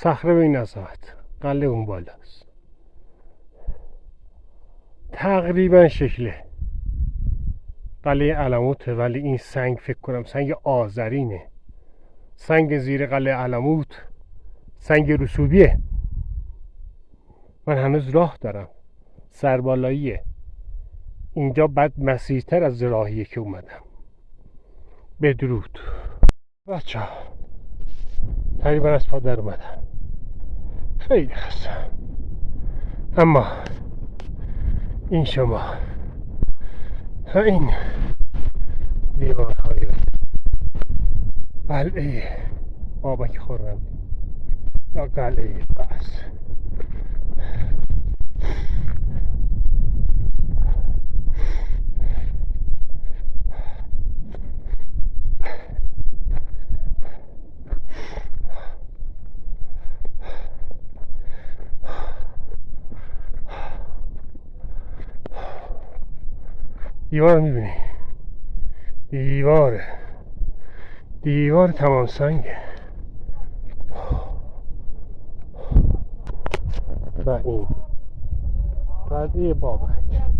صخره به این نزاعت قله اون بالاست. تقریبا شکل قلعه علموته، ولی این سنگ فکر کنم سنگ آذرینه. سنگ زیر قلعه علموت سنگ رسوبیه. من هنوز راه دارم، سربالاییه. اینجا بد مسیرتر از راهیه که اومدم. بدرود بچه ها، تقریبا از پا در اومدم. خیلی خستم، اما این شما این دیوارهای قلعه بابک خرمدی یا قلعه بس. دیوار میبینی؟ دیوار تمام سنگه. و این قلعه بابک.